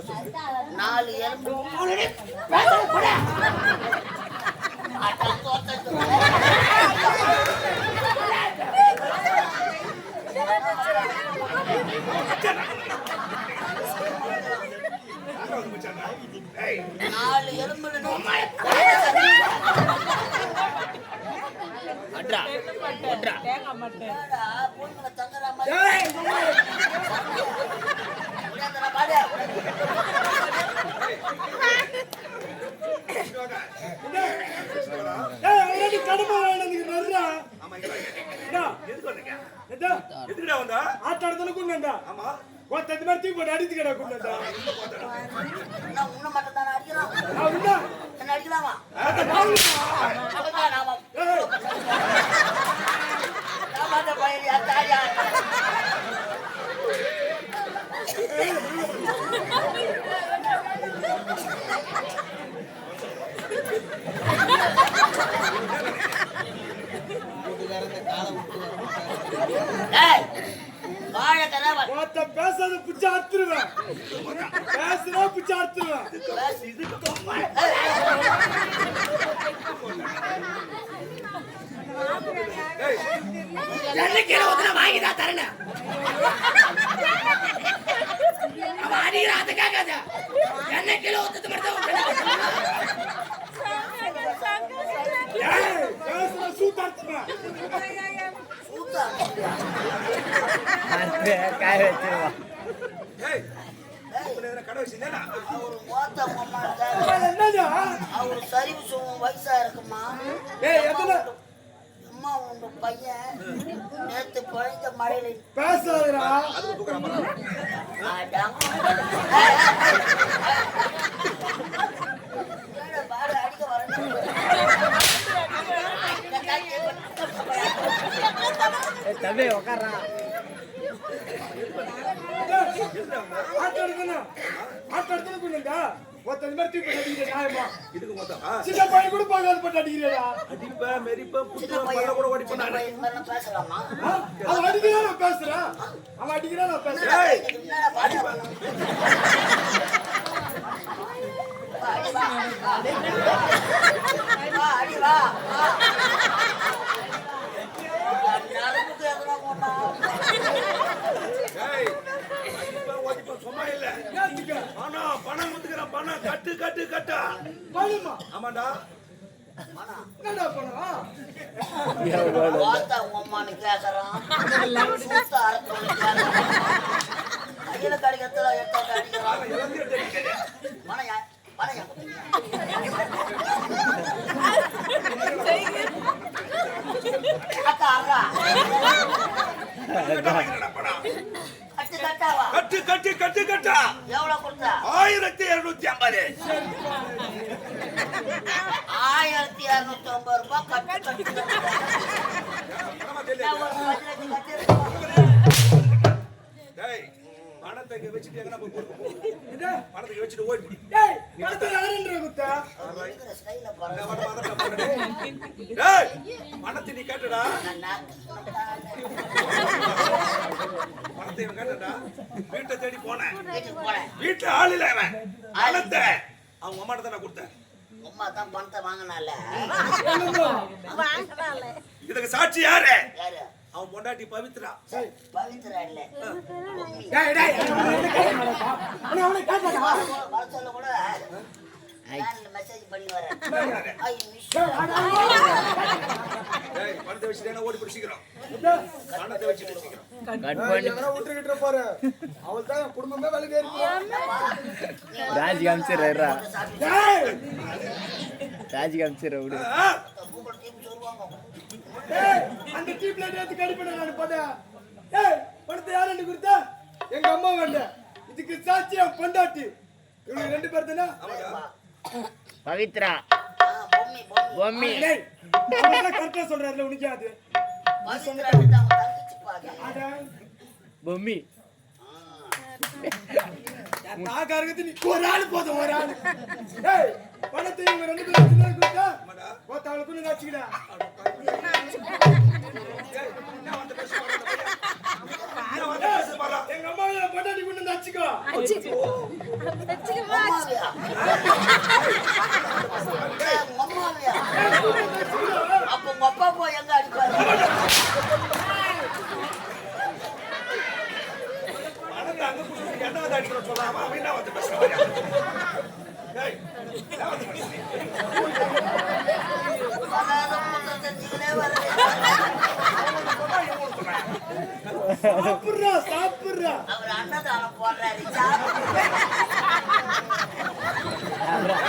4 எலும்பு பேசாத பிச்சை அறுத்துருவேன். பேசுனா பிச்சை அறுத்துருவேன். வாங்கிதான் தரேன். அதுக்காக என்ன கிலோ ஊத்து மட்டும் அவரு சர்வீஸ் வயசா இருக்குமா? அம்மா உங்க பையன் நேத்து பொழைந்த மழையில பேசாதடா. அடிக்க வரேன். தம்பி உட்கார்றா. சின்ன பையன் கூட பார்க்காத பட்டு அடிக்கிறா. பேசலாமா? அவன் அடிக்கிறா நான் பேசுறேன். அவன் அடிக்கிறா நான் பேசுறேன். அடிவா சும்மா இல்ல. பணம் வந்துக்கிறேன். பணம் கட்டு கட்டு கட்டா. ஆமாண்டா. என்னடா பணம்? அம்மானு கேக்குறான். கையில கடிக்கத்துல எட்ட அடிக்கிறான். கட்டு கட்டு கட்டு கட்டா. எவ்வளவு கொடுத்தா? 1250. 1250 ரூபாய் கட்டு கட்டு. பணத்தை வச்சுட்டு எங்க போய் பணத்தை வச்சுட்டு ஓடி பணத்தை நீ கேட்டடா. பணத்தை கேட்டடா. வீட்டை தேடி போனேன். வீட்டுல ஆள் இல்ல. பணத்தை அவங்க அம்மாட்ட தான் கொடுத்தேன். அம்மா தான் பணத்தை வாங்கினால. இதுக்கு சாட்சி யாரு? அவன் பொண்டாட்டி பவித்ரா. பவித்ரா இல்ல கூட மெசேஜ் பண்ணி வரேன். பணத்தை வச்சுட்டு ஓடி பிடிச்சிக்கிறோம். பணத்தை வச்சுட்டு விட்டுக்கிட்டு பாரு. அவள் தான் குடும்பமே வேலை. ராஜி காமிச்சிடுறா. ராஜி காமிச்சிடுற விடு. அந்த டீப்ல நேத்து கடிப்பட நான் போடா. ஏய் பணத்தை யாரண்டி கொடுத்தா? எங்க அம்மா வேண்ட. இதுக்கு சாட்சியா பொண்டாட்டி. இவங்க ரெண்டு பேர் தானா? பவித்ரா. பொம்மி. டேய் நான் கரெக்ட்டா சொல்றேன்ல உனக்கு அது. பவித்ரா கிட்ட தங்கிச்சு பாக்க. அட பொம்மி. தாகாரகத்து நீ ஒரு ஆள் போதும் ஒரு ஆள். ஏய் பணத்தை இவங்க ரெண்டு பேரும் தின்னு கொடுத்தா? போத்தாளுக்கு நீ நச்சிடா. என்ன வந்து பேசு பாரா. எங்க அம்மாவை பொண்டாட்டி கொண்டு வந்து அடிச்சுக்கோ. அம்மாவியா? உங்க அம்மாவியா? அப்ப உங்க அப்பா போய் எங்க அடிப்பாரு? பணத்தை அங்க கொடுத்து என்ன வந்து அடிக்கிறோம் சொல்லாம அவன் என்ன வந்து பேசுறான்? டேய், என்ன வந்து பேசுறீங்க? வராத புத்தகத்தை நீங்களே வரல. சாப்பிடுறா சாப்பிடுறா. அவர் அன்னதானம் போடுறாரு.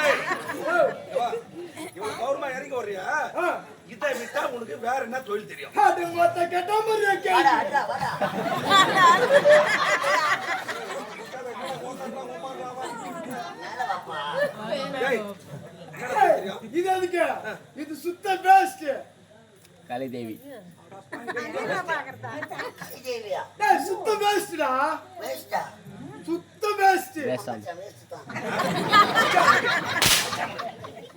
ஏய், வா. இவன் கௌரவமா இறங்கி வர்றியா? இதை விட்டா உனக்கு வேற என்ன தொழில் தெரியும்? அது மொத்த கெட்ட மாதிரியா வாடா, கேள்வி. அடா, வாடா. மேல வாப்பா. டேய், என்னடா தெரியும்? இது எதுக்கு? இது சுத்த வேஸ்ட். கலைதேவி கைதேவியா? டேய் சுத்த வேஸ்ட்டா. வேஸ்டா? சுத்த வேஸ்ட். வேஷம் வேஸ்ட் தான்.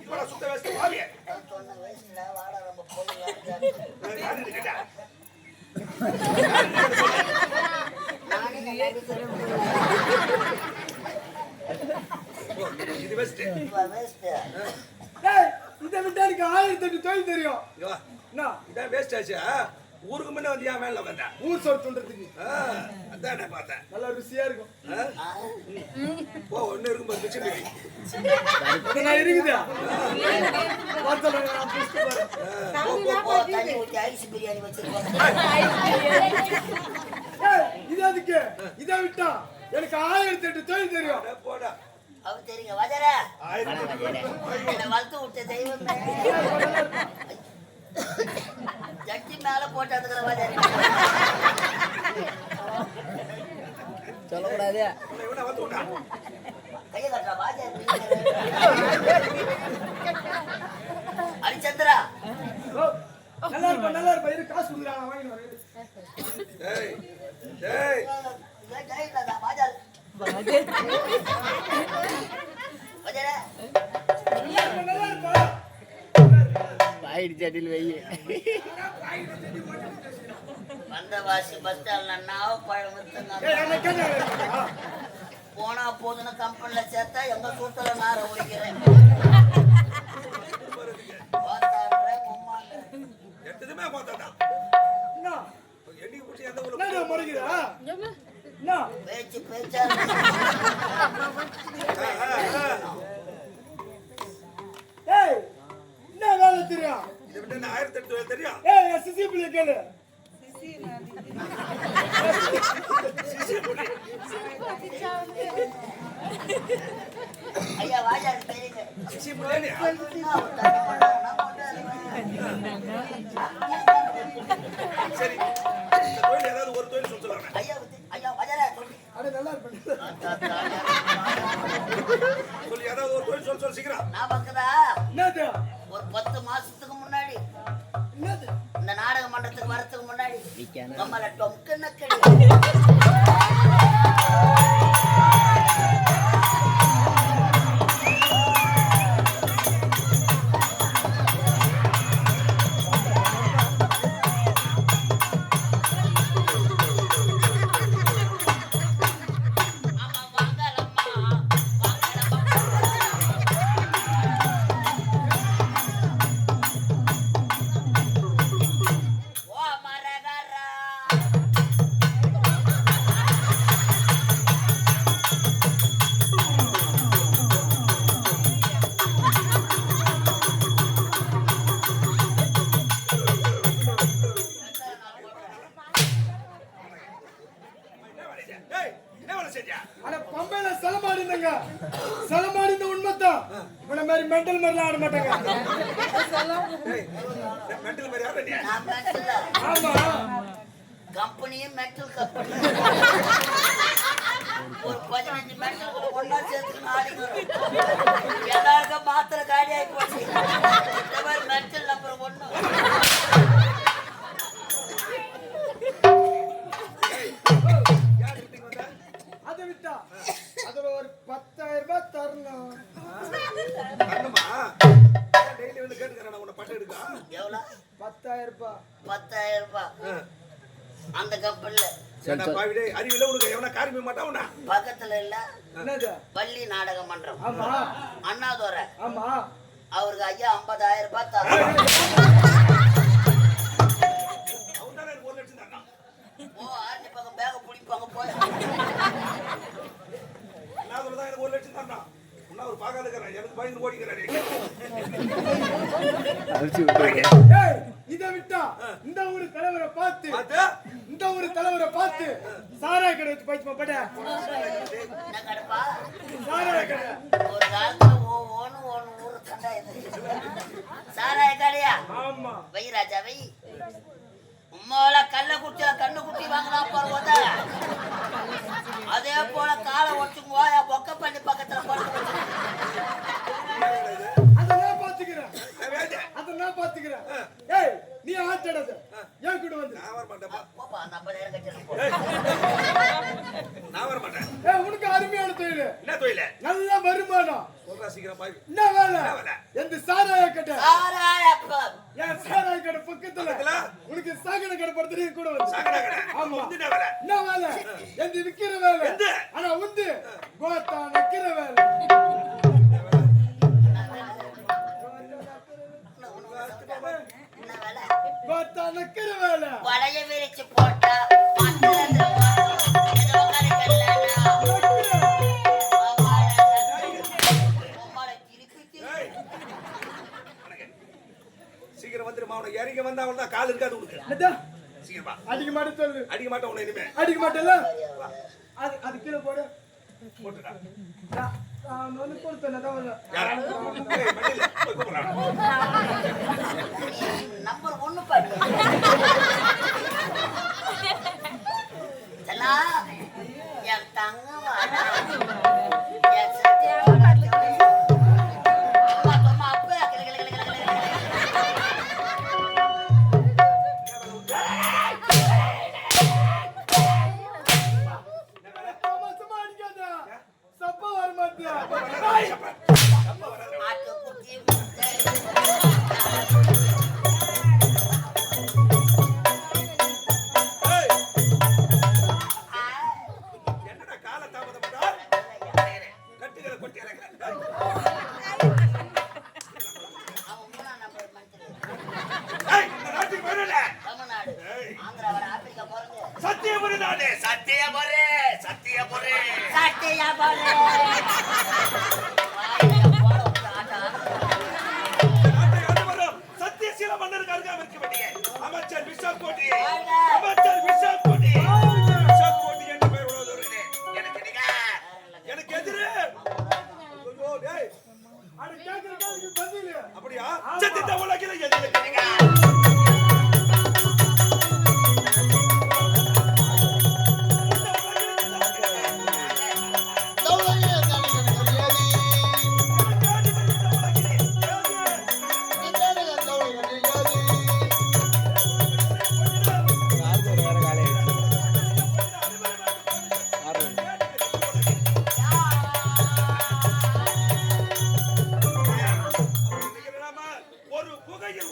இவனா சுத்த வேஸ்ட் வாவியே. நான் சொன்ன வேஸ்ட்ல வாடா நம்ம போய் யாரு இது கேட்டா? நானே நடிக்கிறேன். இது வேஸ்ட். வேஸ்ட். டேய் இதை விட்டா எனக்கு 1008 தொழில் தெரியும். இங்க வா. என்ன? இதான் வேஸ்ட் ஆச்சு. ஊருக்கு முன்ன வந்து ஏன் மேல வந்த? ஊர் சோறு துண்டுறதுக்கு அதான் நான் பார்த்தேன். நல்லா ருசியா இருக்கும். ஓ ஒன்னு இருக்கும் பாரு மிச்சம் மீதி. இதெல்லாம் இருக்குதா? வாசல்ல நான் புடிச்சு பாரு. போ, தண்ணி ஊத்தி ஐஸ் பிரியாணி வச்சிருக்கோம். ஏய் இது எதுக்கு? இதை விட்டா எனக்கு 1008 தொழில் தெரியும். அட போடா. அவர் தெரியுங்க வஜர. என்னை வளர்த்து விட்ட தெய்வமே. ஜட்டி மேல போட்டதுக்குற வஜர. சொல்லக்கூடாது. இவனை வந்து விட்டா. கையை கட்டுறா வாஜர். அரிச்சந்திரா. நல்லா இருப்பா இரு காசு கொடுக்குறாங்க வாங்கிட்டு வரேன். டேய் டேய் வாஜர். வஜர. நல்லா இருப்பா. பாயிடு சட்டில் வை. வந்தவாசி பஸ் ஸ்டாண்ட்ல நாவ பழம் ஏய் வித்துங்க. என்ன கேட்டா? போனா போதுன்னு கம்பெனில சேர்த்தா எங்க சூத்துல நார ஒழிக்கிறேன். எத்ததுமே பார்த்தாடா. என்ன? என்னைக்கு புடிச்சு எந்த ஊர்ல என்னடா முறைக்குதா? என்ன? பேச்சு பேச்சா ஏய் என்ன வேலை தெரியும்? இதை விட்டு என்ன 1008 வேலை தெரியும்? ஏய் எஸ்எஸ்சி பிள்ளை கேளு. ஐயா வாஜாரு தெரியுங்க. சிசி புள்ளையா? சரி இந்த தொழில் ஏதாவது ஒரு தொழில் சொல்லலாம். ஐயா ஐயா வாஜாரா சொல்லு. அட நல்லா இருப்பேன். சொல்லி ஏதாவது ஒரு தொழில் சொல்லு சீக்கிரம். நான் பக்கதா என்னது? ஒரு 10 மாசத்துக்கு முன்னாடி என்னது? இந்த நாடக மன்றத்துக்கு வரதுக்கு முன்னாடி விக்கணும். நம்மள டொம்க்கு நக்கடி. டேய் என்ன வேலை செஞ்சா? அட பம்பையில சலமாடிந்தங்க. சலமாடிந்த உண்மைதான். இவன மாதிரி மெண்டல் மாதிரிலாம் ஆட மாட்டாங்க. டேய் மெண்டல் மாதிரி யாரா நீ? நான் மெட்டல் ஆமா. கம்பெனியும் மெட்டல் கம்பெனி. ஒரு 15 மெட்டல் ஒண்ணா சேர்த்து ஆடிக்கிறோம். எல்லாருக்கும் மாத்திரை காலி ஆகி போச்சு. இந்த மாதிரி மெட்டல் நம்பர் 1. யார் வீட்டுக்கு வந்தா? அதை விட்டா அதுல ஒரு 10,000 ரூபாய் தரணும். அண்ணம்மா டெய்லி வந்து கேட்டுக்கறேன் உன்னை பட்டு எடுக்கா. எவ்வளோ? 10,000 ரூபாய். 10,000 ரூபாய். அந்த கப்பல்ல ஏண்டா பாவிடே அறிவில உனக்கு எவனா காரியமே மாட்டாவனா பக்கத்துல இல்ல என்னது பள்ளி நாடக மன்றம் ஆமா அண்ணாதுரை ஆமா அவருக்கு ஐயா 50,000 ரூபாய் தர அவன் தானே 1 லட்சம் தரான் ஓ ஆர்டி பக்கம் பேக புடிப்பாங்க போய் நான் சொல்றதா எனக்கு 1 லட்சம் தரான் உன்ன ஒரு பாகால இருக்கறான் எனக்கு பயந்து ஓடிக்கறானே அடிச்சு விட்டுருங்க ஏய் இத விட்டா இந்த ஊரு தலைவரை பார்த்து பாத்து இந்த ஊரு தலைவரை பார்த்து சாராய கடை வச்சு பைச்சு பட என்ன கடப்பா சாராய கடை ஒரு காலத்துல ஓன்னு ஊரு கண்டா இது சாராய கடையா ஆமா வை ராஜா வை உம்மால கல்ல குட்டில கண்ணு குட்டி வாங்கலாம் போற அதே போல காலை ஒட்டுங்க பொக்க பண்ணி பக்கத்துல போட்டு அத நான் பாத்துக்கிறேன் அத நான் பாத்துக்கிறேன் ஏய் நீ ஆட்டடது ஏன் கூட வந்து நான் வர மாட்டேன் போப்பா அந்த 50,000 கட்டணும் போ நான் வர மாட்டேன் ஏய் உனக்கு அருமையான தொழில் என்ன தொழில நல்ல வருமானம் சொல்றா சீக்கிரம் பாவி என்ன வேலை எந்த சாராய கடை சாராயப்பா ஏன் சாராய கடை பக்கத்துல பக்கத்துல? உனக்கு சாகன கடை படுத்து கூட வந்து சாகடா கடை ஆமா. வந்து என்ன வேலை என்ன வேலை எந்த விக்கிற வேலை எந்த? ஆனா உந்து கோத்தா நக்கிற வேலை என்ன வேலை கோத்தா நக்கிற வேலை வளைய விரிச்சு போட்டா மண்டல ஏதோ கணக்கல்லா ஏய் வணக்கம் சீக்கிரம் வந்துருமா அவனை இறங்கி வந்தா அவன் தான் கால் இருக்காது உனக்கு என்னடா? சீக்கிரம் வா அடிக்க மாட்டேன் சொல்லு அடிக்க மாட்டேன் உன்னை இனிமே அடிக்க மாட்டேல்ல அது கீழே போடு போட்டுடா நான் வந்து கொடுத்தேன் அதான் யாரா ஏய் மண்டில போய் கூப்பிடுறா நம்பர் 1 பாரு தலா என் தங்கம் வாடா என் சத்தியா வாடா அம்மா அப்பா சும்மா அடிக்காத சப்பா வர மாட்டியா அப்பா வராத ஆட்டு குட்டி ஏய் என்னடா கால தாமதம் பண்றா கட்டுகளை கொட்டி இறக்குறேன் அவன் 3ஆம் நம்பர் மந்திரி ஏய் இந்த நாட்டுக்கு வரல தமிழ்நாடு ஏய் ஆந்திரா வர ஆப்பிரிக்கா போறது சத்தியபுரி நாடு சத்தியபுரி சத்தியபுரி சட்டையா போறது வாயில போட விட்டு ஆட்டா நாட்டை அதிபரும் சத்தியசீல மன்னருக்கு அருகாம இருக்க வேண்டிய அமைச்சர் விஷால் கோட்டி அமைச்சர் விஷால் கோட்டி விஷால் கோட்டி என்று பெயர் உள்ளவர்களே எனக்கு நிகர் எனக்கு எதிரு ஐயோ டேய் அட கேக்குற கேள்விக்கு பதில் அப்படியா சத்தியத்தை உலகில எதிர்க்கு நிகர் வேற காலையில் ஒரு குகையில்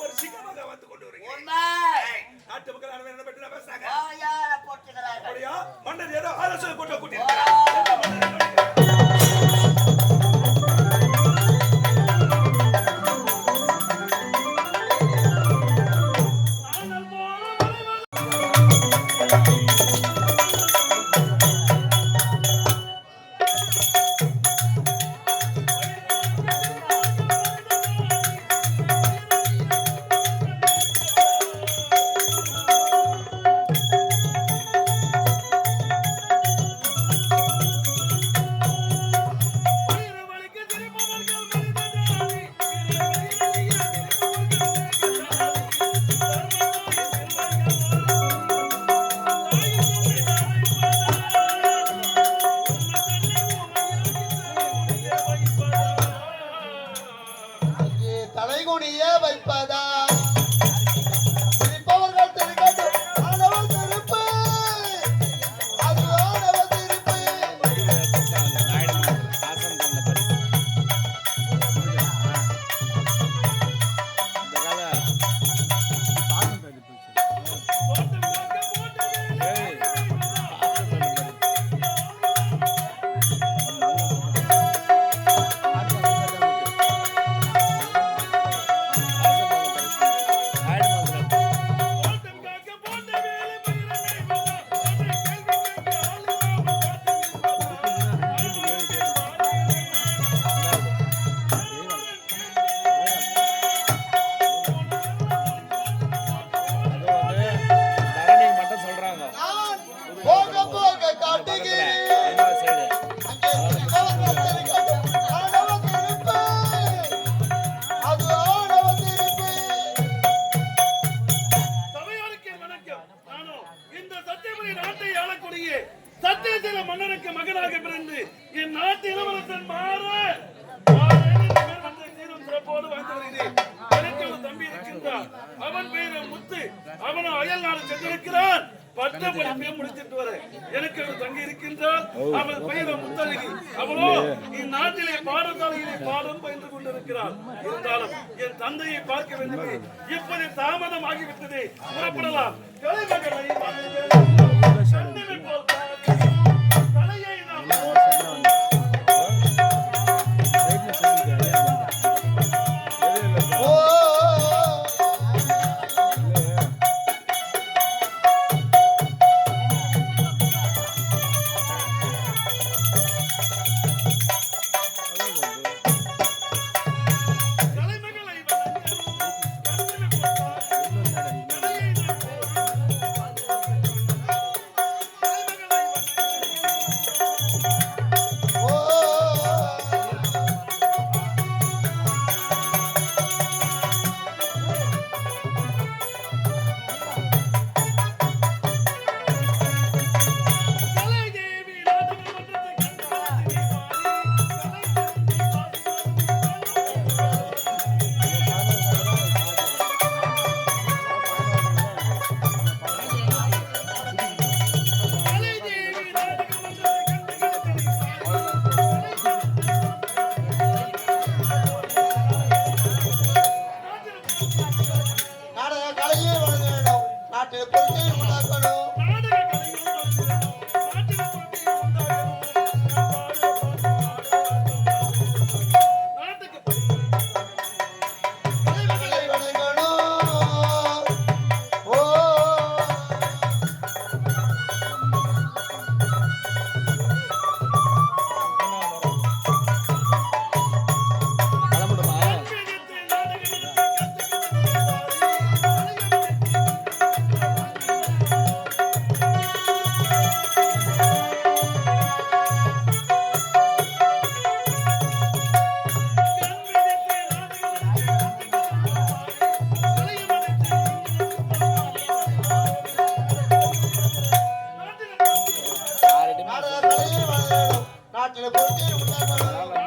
என் நாட்டு இளவரசன் மாற சிறப்போடு வாழ்ந்து வருகிறேன். எனக்கு ஒரு தம்பி இருக்கின்றான். அவன் பெயர் முத்து. அவனும் அயல் நாடு சென்றிருக்கிறான். பட்ட படிப்பையும் முடித்துட்டு வர எனக்கு ஒரு தங்கி இருக்கின்றால் அவள் பெயர் முத்தழகி. அவளோ இந்நாட்டிலே பாடசாலையிலே பாடம் பயின்று கொண்டிருக்கிறாள். இருந்தாலும் என் தந்தையை பார்க்க வேண்டுமே. இப்போது தாமதம் ஆகிவிட்டது. புறப்படலாம். கலைமகளை தலையை நாம் நாட்டில் பொறுத்தே உண்டாக்கணும்.